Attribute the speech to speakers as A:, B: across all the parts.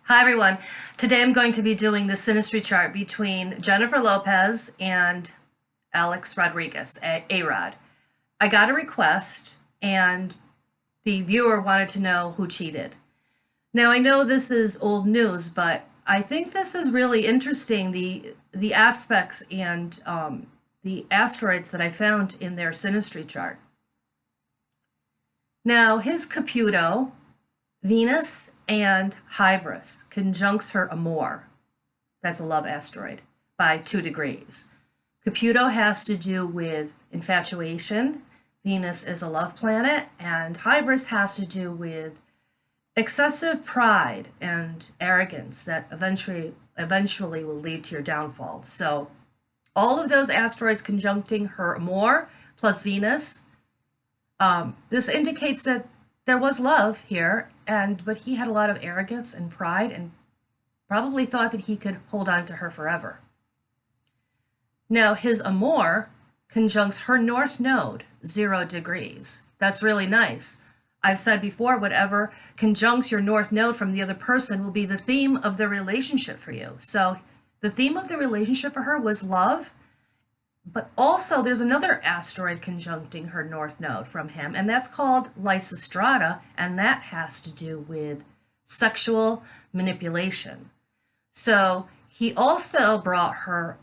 A: Hi, everyone. Today I'm going to be doing the Synastry Chart between Jennifer Lopez and Alex Rodriguez, A-Rod. I got a request, and the viewer wanted to know who cheated. Now, I know this is old news, but I think this is really interesting, the aspects and the asteroids that I found in their Synastry Chart. Now, his Caputo, Venus and Hybris conjuncts her Amor. That's a love asteroid by 2 degrees. Caputo has to do with infatuation. Venus is a love planet, and Hybris has to do with excessive pride and arrogance that eventually will lead to your downfall. So all of those asteroids conjuncting her Amor plus Venus, this indicates that there was love here, but he had a lot of arrogance and pride and probably thought that he could hold on to her forever. Now, his Amor conjuncts her North Node, 0 degrees. That's really nice. I've said before, whatever conjuncts your North Node from the other person will be the theme of the relationship for you. So the theme of the relationship for her was love, but also there's another asteroid conjuncting her North Node from him, and that's called Lysistrata, and that has to do with sexual manipulation. So he also brought her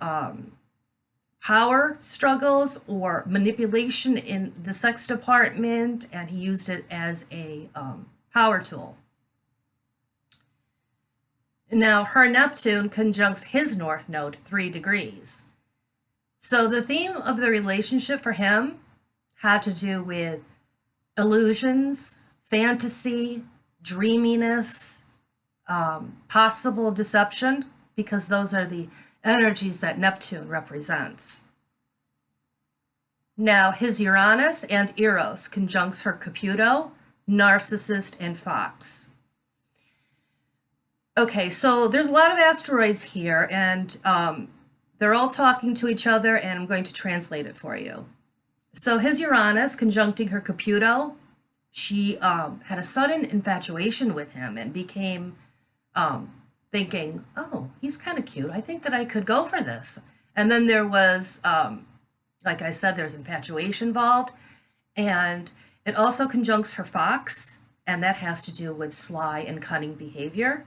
A: power struggles or manipulation in the sex department, and he used it as a power tool. Now, her Neptune conjuncts his North Node, 3 degrees. So the theme of the relationship for him had to do with illusions, fantasy, dreaminess, possible deception, because those are the energies that Neptune represents. Now, his Uranus and Eros conjuncts her Caputo, Narcissist, and Fox. Okay, so there's a lot of asteroids here, and they're all talking to each other, and I'm going to translate it for you. So his Uranus conjuncting her Caputo, she had a sudden infatuation with him and became thinking, oh, he's kind of cute. I think that I could go for this. And then there was, like I said, there's infatuation involved. And it also conjuncts her Fox, and that has to do with sly and cunning behavior.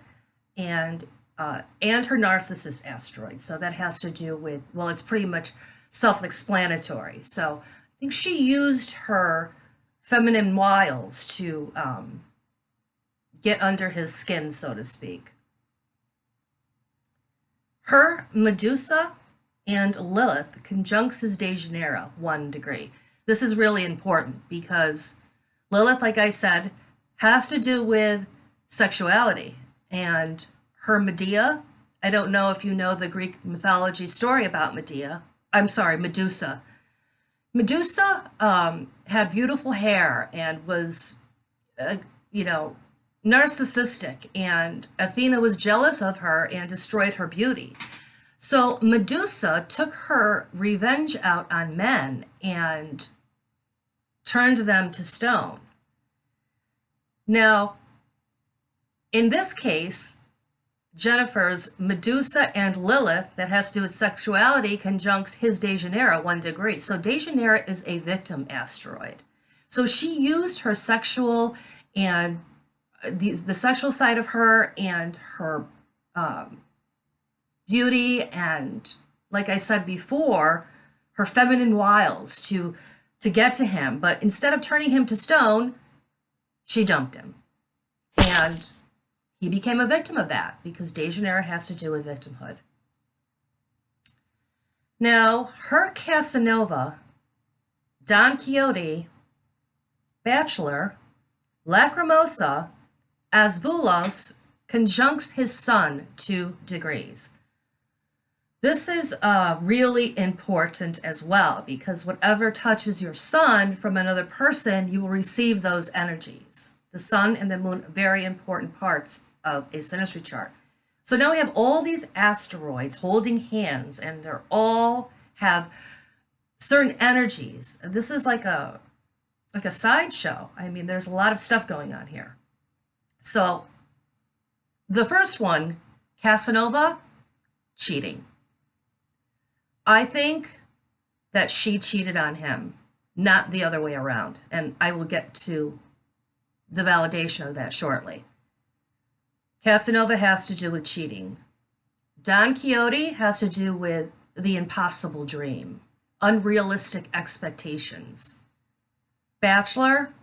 A: And her narcissist asteroid. So that has to do with, well, it's pretty much self-explanatory. So I think she used her feminine wiles to get under his skin, so to speak. Her Medusa and Lilith conjuncts his De Janeiro, 1 degree. This is really important because Lilith, like I said, has to do with sexuality, and her Medea, I don't know if you know the Greek mythology story about Medusa. Medusa had beautiful hair and was, narcissistic, and Athena was jealous of her and destroyed her beauty. So Medusa took her revenge out on men and turned them to stone. Now, in this case, Jennifer's Medusa and Lilith, that has to do with sexuality, conjuncts his De Janeiro, 1 degree. So De Janeiro is a victim asteroid. So she used her sexual and the sexual side of her and her beauty and, like I said before, her feminine wiles to get to him. But instead of turning him to stone, she dumped him. And he became a victim of that because De Janeiro has to do with victimhood. Now, her Casanova, Don Quixote, Bachelor, Lacrimosa, Asbulos conjuncts his Sun, 2 degrees. This is really important as well because whatever touches your Sun from another person, you will receive those energies. The Sun and the Moon, very important parts of a Synastry chart. So now we have all these asteroids holding hands, and they're all have certain energies. This is like a sideshow. I mean, there's a lot of stuff going on here. So The first one, Casanova, cheating. I think that she cheated on him, not the other way around. And I will get to the validation of that shortly. Casanova has to do with cheating. Don Quixote has to do with the impossible dream, unrealistic expectations. Bachelor,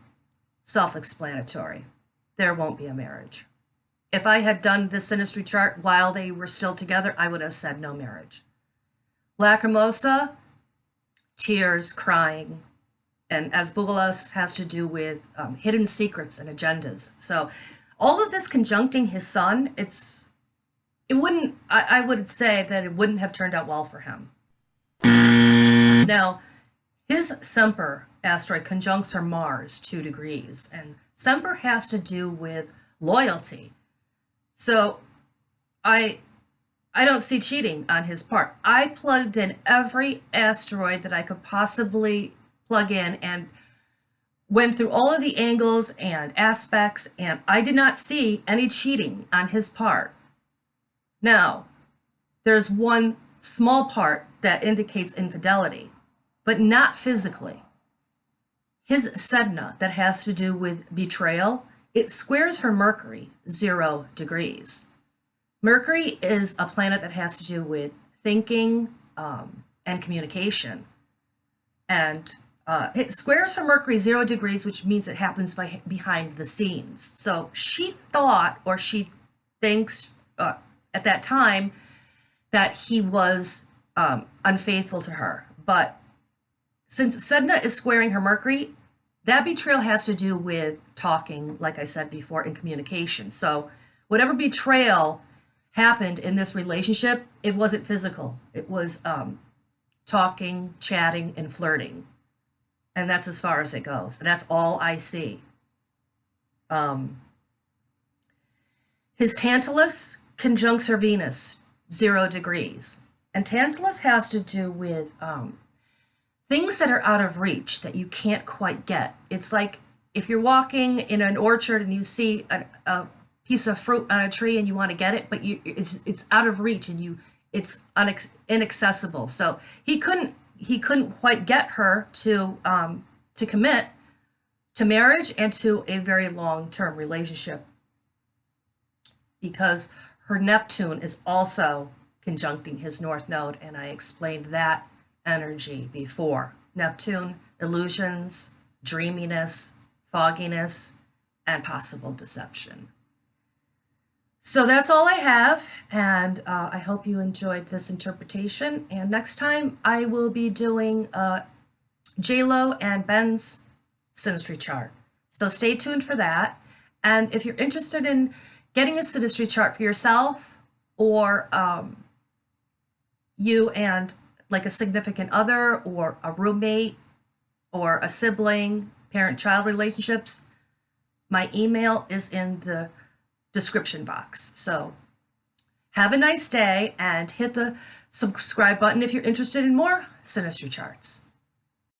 A: self-explanatory. There won't be a marriage. If I had done the Synastry Chart while they were still together, I would have said no marriage. Lacrimosa, tears, crying, and Asbulas has to do with hidden secrets and agendas. So all of this conjuncting his sun, I would say that it wouldn't have turned out well for him. Now, his Semper asteroid conjuncts her Mars 2 degrees, and Semper has to do with loyalty. So I don't see cheating on his part. I plugged in every asteroid that I could possibly plug in and went through all of the angles and aspects, and I did not see any cheating on his part. Now, there's one small part that indicates infidelity, but not physically. His Sedna, that has to do with betrayal, it squares her Mercury 0 degrees. Mercury is a planet that has to do with thinking and communication. And it squares her Mercury 0 degrees, which means it happens behind the scenes. So she thought, or she thinks at that time, that he was unfaithful to her. But since Sedna is squaring her Mercury, that betrayal has to do with talking, like I said before, and communication. So whatever betrayal happened in this relationship, it wasn't physical. It was talking, chatting, and flirting. And that's as far as it goes. And that's all I see. His Tantalus conjuncts her Venus 0 degrees. And Tantalus has to do with things that are out of reach that you can't quite get. It's like if you're walking in an orchard and you see a piece of fruit on a tree and you want to get it, but it's out of reach and it's inaccessible. So he couldn't quite get her to commit to marriage and to a very long-term relationship, because her Neptune is also conjuncting his North Node, and I explained that energy before. Neptune, illusions, dreaminess, fogginess, and possible deception. So that's all I have, and I hope you enjoyed this interpretation. And next time I will be doing J-Lo and Ben's Synastry Chart. So stay tuned for that. And if you're interested in getting a Synastry Chart for yourself, or you and like a significant other or a roommate or a sibling, parent-child relationships, my email is in the description box. So have a nice day and hit the subscribe button if you're interested in more Synastry Charts.